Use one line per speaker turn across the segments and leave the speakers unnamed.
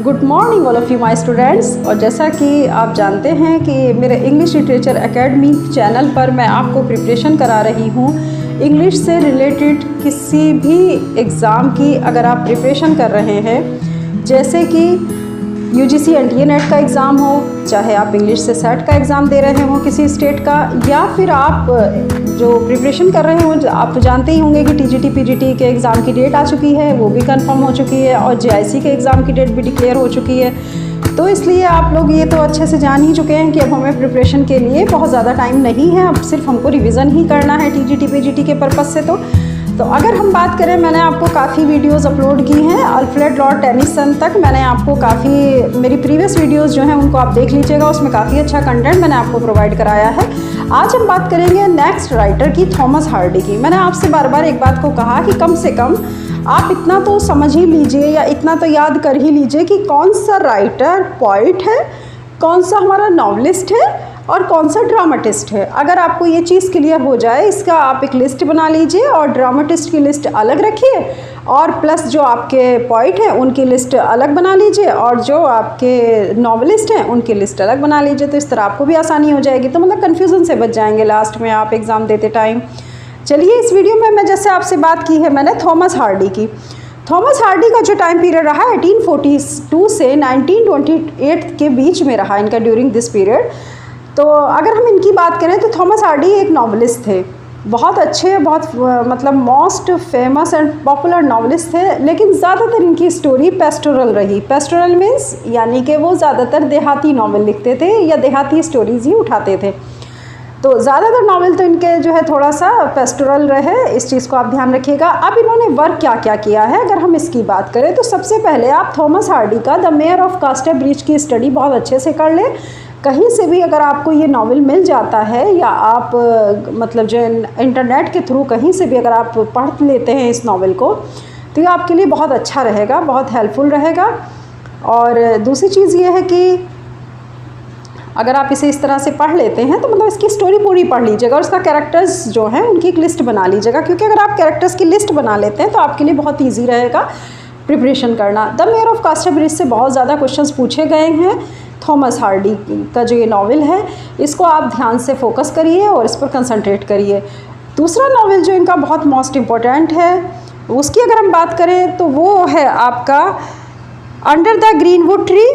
Good morning all of you my students. और जैसा कि आप जानते हैं कि मेरे इंग्लिश लिटरेचर एकेडमी चैनल पर मैं आपको प्रिपरेशन करा रही हूँ इंग्लिश से रिलेटेड किसी भी एग्ज़ाम की। अगर आप प्रिपरेशन कर रहे हैं, जैसे कि यूजीसी एनटीए नेट का एग्ज़ाम हो, चाहे आप इंग्लिश से सेट का एग्ज़ाम दे रहे हो किसी स्टेट का, या फिर आप जो प्रिपरेशन कर रहे हो, आप तो जानते ही होंगे कि टीजीटी पीजीटी के एग्ज़ाम की डेट आ चुकी है, वो भी कंफर्म हो चुकी है, और जेआईसी के एग्ज़ाम की डेट भी डिक्लेयर हो चुकी है। तो इसलिए आप लोग ये तो अच्छे से जान ही चुके हैं कि अब हमें प्रिपरेशन के लिए बहुत ज़्यादा टाइम नहीं है, अब सिर्फ हमको रिविज़न ही करना है टीजीटी पीजीटी के पर्पज़ से। तो अगर हम बात करें, मैंने आपको काफ़ी वीडियोस अपलोड की हैं अल्फ्रेड लॉर्ड टेनिसन तक। मैंने आपको काफ़ी, मेरी प्रीवियस वीडियोस जो हैं उनको आप देख लीजिएगा, उसमें काफ़ी अच्छा कंटेंट मैंने आपको प्रोवाइड कराया है। आज हम बात करेंगे नेक्स्ट राइटर की, थॉमस हार्डी की। मैंने आपसे बार बार एक बात को कहा कि कम से कम आप इतना तो समझ ही लीजिए या इतना तो याद कर ही लीजिए कि कौन सा राइटर पोइट है, कौन सा हमारा नॉवलिस्ट है और कौन सा ड्रामाटिस्ट है। अगर आपको ये चीज़ क्लियर हो जाए, इसका आप एक लिस्ट बना लीजिए और ड्रामाटिस्ट की लिस्ट अलग रखिए, और प्लस जो आपके पोइट हैं उनकी लिस्ट अलग बना लीजिए, और जो आपके नॉवलिस्ट हैं उनकी लिस्ट अलग बना लीजिए। तो इस तरह आपको भी आसानी हो जाएगी, तो मतलब कन्फ्यूज़न से बच जाएंगे लास्ट में आप एग्ज़ाम देते टाइम। चलिए, इस वीडियो में मैं जैसे आपसे बात की है मैंने थॉमस हार्डी की। थॉमस हार्डी का जो टाइम पीरियड रहा 1842 से 1928 के बीच में रहा इनका, ड्यूरिंग दिस पीरियड। तो अगर हम इनकी बात करें तो थॉमस हार्डी एक नॉवलिस्ट थे, बहुत अच्छे, बहुत मतलब most famous and popular novelist थे। लेकिन ज़्यादातर इनकी स्टोरी पेस्टोरल रही। पेस्टोरल मीन्स यानी कि वो ज़्यादातर देहाती नॉवल लिखते थे या देहाती स्टोरीज़ ही उठाते थे। तो ज़्यादातर नॉवल तो इनके जो है थोड़ा सा पेस्टोरल रहे, इस चीज़ को आप ध्यान रखिएगा। अब इन्होंने वर्क क्या क्या किया है, अगर हम इसकी बात करें तो सबसे पहले आप थॉमस हार्डी का द मेयर ऑफ कास्टरब्रिज की स्टडी बहुत अच्छे से कर लें। कहीं से भी अगर आपको ये नॉवल मिल जाता है, या आप मतलब जो इंटरनेट के थ्रू कहीं से भी अगर आप पढ़ लेते हैं इस नॉवल को, तो ये आपके लिए बहुत अच्छा रहेगा, बहुत हेल्पफुल रहेगा। और दूसरी चीज़ ये है कि अगर आप इसे इस तरह से पढ़ लेते हैं तो मतलब इसकी स्टोरी पूरी पढ़ लीजिएगा, और उसका कैरेक्टर्स जो हैं उनकी एक लिस्ट बना लीजिएगा, क्योंकि अगर आप कैरेक्टर्स की लिस्ट बना लेते हैं तो आपके लिए बहुत ईजी रहेगा प्रिपरेशन करना। द मेयर ऑफ कास्टरब्रिज से बहुत ज़्यादा क्वेश्चंस पूछे गए हैं। थॉमस हार्डी का जो ये नॉवल है, इसको आप ध्यान से फोकस करिए और इस पर कंसंट्रेट करिए। दूसरा नॉवल जो इनका बहुत मोस्ट इम्पोर्टेंट है, उसकी अगर हम बात करें तो वो है आपका अंडर द ग्रीनवुड ट्री।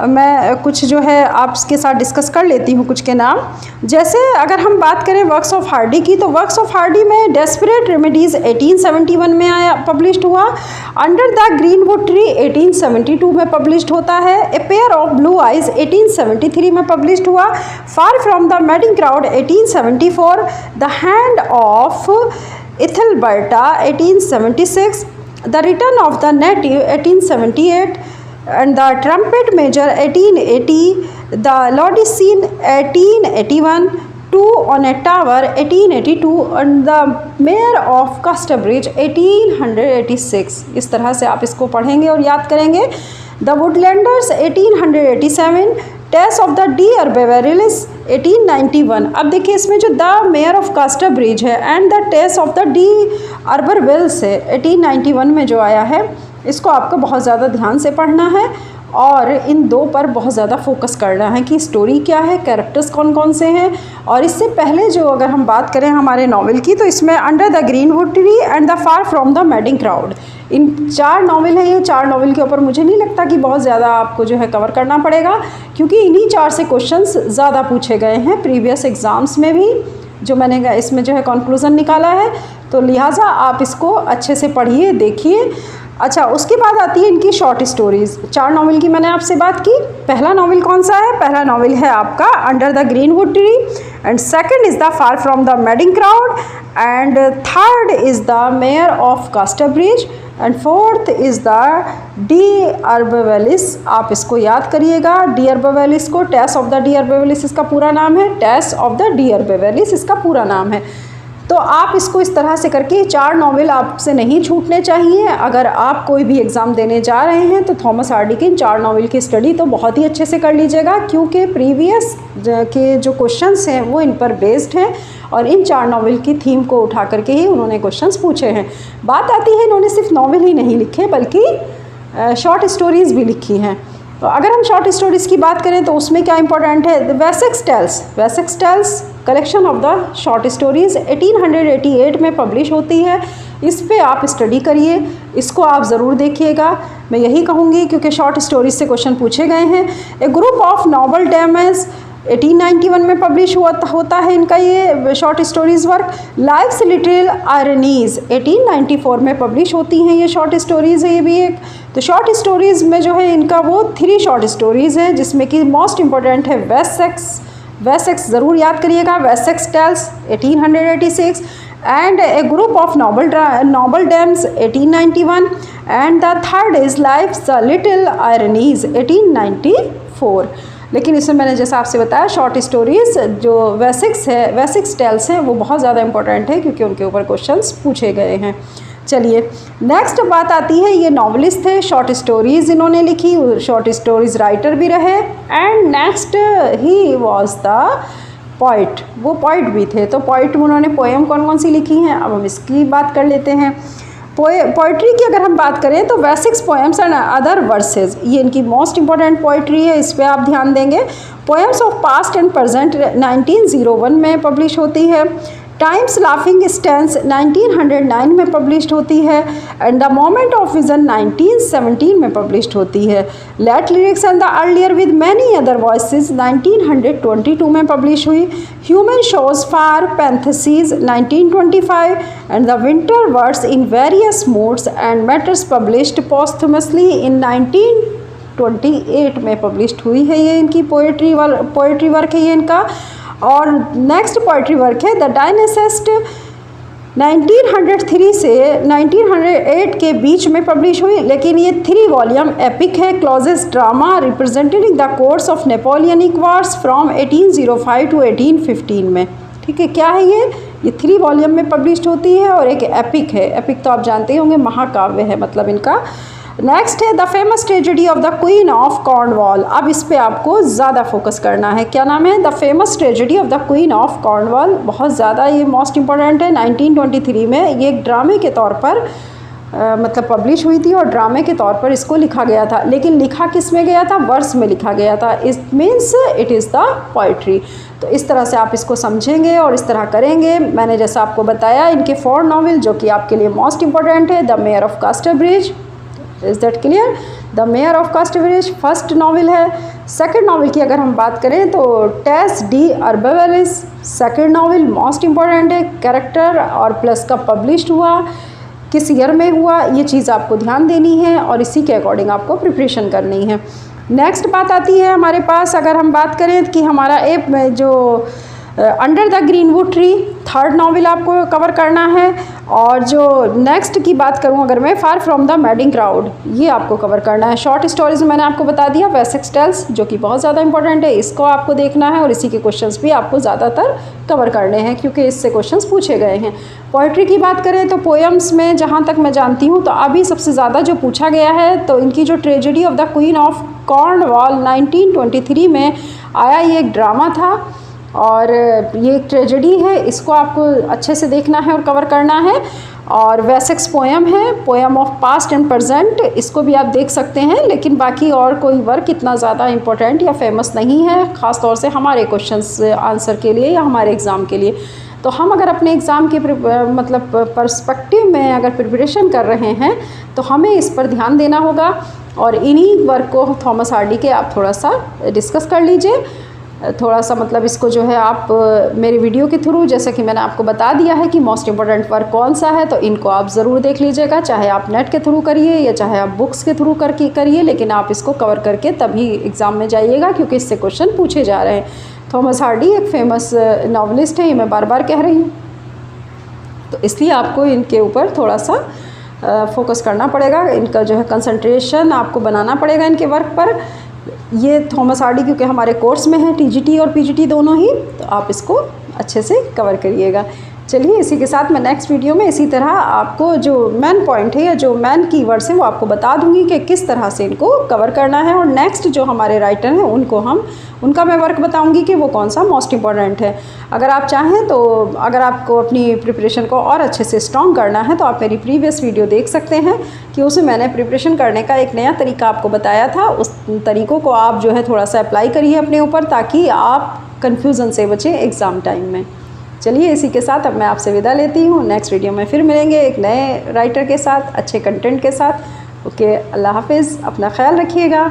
मैं कुछ जो है आपके साथ डिस्कस कर लेती हूँ कुछ के नाम। जैसे अगर हम बात करें वर्क्स ऑफ हार्डी की, तो वर्क्स ऑफ हार्डी में डेस्परेट रेमेडीज़ 1871 में आया, पब्लिश्ड हुआ। अंडर द ग्रीनवुड ट्री 1872 में पब्लिश्ड होता है। A pair of blue eyes 1873 में पब्लिश्ड हुआ। Far from the madding crowd 1874। The hand of Ethelberta 1876। The return of the native 1878 and the trumpet major 1880, the Laodicean 1881, Two on a Tower 1882 and the mayor of Casterbridge 1886। इस तरह से आप इसको पढ़ेंगे और याद करेंगे। The Woodlanders 1887, Tess of the d'Urbervilles 1891। अब देखिए इसमें जो द मेयर ऑफ कास्टरब्रिज है and the Tess of the d'Urbervilles है 1891 में जो आया है, इसको आपको बहुत ज़्यादा ध्यान से पढ़ना है और इन दो पर बहुत ज़्यादा फोकस करना है कि स्टोरी क्या है, कैरेक्टर्स कौन कौन से हैं। और इससे पहले जो अगर हम बात करें हमारे नॉवल की, तो इसमें under the greenwood tree and the far from the madding crowd, in 4 novel हैं। ये 4 नॉवल के ऊपर मुझे नहीं लगता कि बहुत ज़्यादा आपको जो है कवर करना पड़ेगा, क्योंकि इन्हीं 4 से क्वेश्चंस ज़्यादा पूछे गए हैं प्रीवियस एग्ज़ाम्स में भी, जो मैंने इसमें जो है कंक्लूज़न निकाला है। तो लिहाजा आप इसको अच्छे से पढ़िए, देखिए। अच्छा, उसके बाद आती है इनकी शॉर्ट स्टोरीज़। 4 नॉवल की मैंने आपसे बात की। पहला नॉवल कौन सा है? पहला नॉवल है आपका under the greenwood tree, and second is the far from the madding crowd, and third is the mayor of Casterbridge, and fourth is the d'Urbervilles. आप इसको याद करिएगा, डी अर्बरविलिस को, Tess of the d'Urbervilles इसका पूरा नाम है, Tess of the d'Urbervilles इसका पूरा नाम है। तो आप इसको इस तरह से करके 4 नॉवल आपसे नहीं छूटने चाहिए। अगर आप कोई भी एग्ज़ाम देने जा रहे हैं तो थॉमस हार्डी के इन 4 नॉवल की स्टडी तो बहुत ही अच्छे से कर लीजिएगा, क्योंकि प्रीवियस के जो क्वेश्चंस हैं वो इन पर बेस्ड हैं और इन 4 नॉवल की थीम को उठा करके ही उन्होंने क्वेश्चंस पूछे हैं। बात आती है, इन्होंने सिर्फ नॉवल ही नहीं लिखे बल्कि शॉर्ट स्टोरीज़ भी लिखी हैं। तो अगर हम शॉर्ट स्टोरीज़ की बात करें तो उसमें क्या इंपॉर्टेंट है, Wessex Tales collection of the short stories 1888 में पब्लिश होती है। इस पे आप स्टडी करिए, इसको आप ज़रूर देखिएगा, मैं यही कहूँगी, क्योंकि शॉर्ट स्टोरीज से क्वेश्चन पूछे गए हैं। A group of noble dames 1891 में पब्लिश होता है इनका ये short stories work. Life's little ironies 1894 में पब्लिश होती हैं ये शॉर्ट स्टोरीज़ है ये भी एक। तो शॉर्ट स्टोरीज़ में जो है इनका वो 3 शॉर्ट स्टोरीज़ हैं, जिसमें कि मोस्ट इंपॉर्टेंट है वेसेक्स ज़रूर याद करिएगा, Wessex tales 1886 and a group of noble dames 1891 and the third is life's little ironies 1894। लेकिन इसमें मैंने जैसा आपसे बताया शॉर्ट स्टोरीज़ जो वेसेक्स टेल्स हैं वो बहुत ज़्यादा इंपॉर्टेंट है, क्योंकि उनके ऊपर क्वेश्चंस पूछे गए हैं। चलिए नेक्स्ट बात आती है, ये नॉवलिस्ट थे, शॉर्ट स्टोरीज़ इन्होंने लिखी, शॉर्ट स्टोरीज़ राइटर भी रहे, and next he was the poet, वो पोइट भी थे। तो पोइट में उन्होंने पोएम कौन कौन सी लिखी हैं, अब हम इसकी बात कर लेते हैं। पोइट्री की अगर हम बात करें तो Wessex poems and other versus, ये इनकी मोस्ट इंपॉर्टेंट पोइट्री है, इस पर आप ध्यान देंगे। Poems of past and present 1901 में पब्लिश होती है। टाइम्स लाफिंग स्टैंस 1909 में पब्लिश्ड होती है, and the moment of vision 1917 में पब्लिश्ड होती है। Late lyrics and the earlier with many other voices 1922 में पब्लिश हुई। Human shows for phantasies 1925 and the winter words in various moods and matters published posthumously in 1928 में published हुई है। ये इनकी पोएट्री वर्क है ये इनका। और नेक्स्ट पोइट्री वर्क है द डायनेसेस्ट 1903 से 1908 के बीच में पब्लिश हुई, लेकिन ये 3 वॉल्यूम एपिक है, closet drama representing the course of Napoleonic wars from 1805 to 1815 में। ठीक है, क्या है ये 3 वॉल्यूम में पब्लिश होती है, और एक एपिक है। एपिक तो आप जानते होंगे महाकाव्य है मतलब इनका। नेक्स्ट है the famous tragedy of the queen of Cornwall. अब इस पे आपको ज़्यादा फोकस करना है, क्या नाम है, the famous tragedy of the queen of Cornwall. बहुत ज़्यादा ये मोस्ट इंपॉर्टेंट है। 1923 में ये एक ड्रामे के तौर पर मतलब पब्लिश हुई थी, और ड्रामे के तौर पर इसको लिखा गया था, लेकिन लिखा किस में गया था, वर्स में लिखा गया था। It means it is the poetry. तो इस तरह से आप इसको समझेंगे और इस तरह करेंगे। मैंने जैसा आपको बताया इनके 4 नॉवेल जो कि आपके लिए मोस्ट इंपॉर्टेंट है, the mayor of Casterbridge, is that clear, the mayor of Casterbridge first novel है। सेकंड नॉवेल की अगर हम बात करें तो Tess d'Urbervilles second novel most important है। कैरेक्टर और प्लस का पब्लिश्ड हुआ, किस ईयर में हुआ, ये चीज़ आपको ध्यान देनी है और इसी के अकॉर्डिंग आपको प्रिपरेशन करनी है। नेक्स्ट बात आती है हमारे पास, अगर हम बात करें कि हमारा एप में जो under the greenwood tree third novel आपको कवर करना है, और जो नेक्स्ट की बात करूं अगर मैं, फार फ्रॉम द मैडिंग क्राउड, ये आपको कवर करना है। शॉर्ट स्टोरीज मैंने आपको बता दिया, वेसेक्स टेल्स जो कि बहुत ज़्यादा इंपॉर्टेंट है, इसको आपको देखना है, और इसी के क्वेश्चंस भी आपको ज़्यादातर कवर करने हैं क्योंकि इससे क्वेश्चंस पूछे गए हैं। पोइट्री की बात करें तो पोएम्स में जहाँ तक मैं जानती हूँ तो अभी सबसे ज़्यादा जो पूछा गया है तो इनकी जो tragedy of the queen of Cornwall 1923 में आया, ये एक ड्रामा था और ये एक ट्रेजेडी है, इसको आपको अच्छे से देखना है और कवर करना है। और वेसेक्स पोएम है, poem of past and present, इसको भी आप देख सकते हैं, लेकिन बाकी और कोई वर्क इतना ज़्यादा इम्पोर्टेंट या फेमस नहीं है, ख़ास तौर से हमारे क्वेश्चंस आंसर के लिए या हमारे एग्ज़ाम के लिए। तो हम अगर अपने एग्ज़ाम के मतलब पर्सपेक्टिव में अगर प्रिपरेशन कर रहे हैं तो हमें इस पर ध्यान देना होगा, और इन्हीं वर्क को थॉमस हार्डी के आप थोड़ा सा डिस्कस कर लीजिए, थोड़ा सा मतलब इसको जो है आप मेरे वीडियो के थ्रू, जैसे कि मैंने आपको बता दिया है कि मोस्ट इम्पॉर्टेंट वर्क कौन सा है, तो इनको आप ज़रूर देख लीजिएगा, चाहे आप नेट के थ्रू करिए या चाहे आप बुक्स के थ्रू करके करिए, लेकिन आप इसको कवर करके तभी एग्ज़ाम में जाइएगा क्योंकि इससे क्वेश्चन पूछे जा रहे हैं। थॉमस हार्डी एक फेमस नॉवलिस्ट है, ये मैं बार बार कह रही हूँ, तो इसलिए आपको इनके ऊपर थोड़ा सा फोकस करना पड़ेगा, इनका जो है कंसंट्रेशन आपको बनाना पड़ेगा इनके वर्क पर। ये थॉमस हार्डी क्योंकि हमारे कोर्स में है, टीजीटी और पीजीटी दोनों ही, तो आप इसको अच्छे से कवर करिएगा। चलिए इसी के साथ मैं नेक्स्ट वीडियो में इसी तरह आपको जो मेन पॉइंट है या जो मेन कीवर्ड्स हैं वो आपको बता दूंगी कि किस तरह से इनको कवर करना है। और नेक्स्ट जो हमारे राइटर हैं उनका मैं वर्क बताऊंगी कि वो कौन सा मोस्ट इम्पॉर्टेंट है। अगर आप चाहें तो अगर आपको अपनी प्रिपरेशन को और अच्छे से स्ट्रॉन्ग करना है तो आप मेरी प्रीवियस वीडियो देख सकते हैं कि उसमें मैंने प्रिपरेशन करने का एक नया तरीका आपको बताया था। उस तरीक़ों को आप जो है थोड़ा सा अप्लाई करिए अपने ऊपर, ताकि आप कन्फ्यूज़न से बचें एग्ज़ाम टाइम में। चलिए इसी के साथ अब मैं आपसे विदा लेती हूँ। नेक्स्ट वीडियो में फिर मिलेंगे एक नए राइटर के साथ, अच्छे कंटेंट के साथ। ओके, अल्लाह हाफिज़, अपना ख्याल रखिएगा।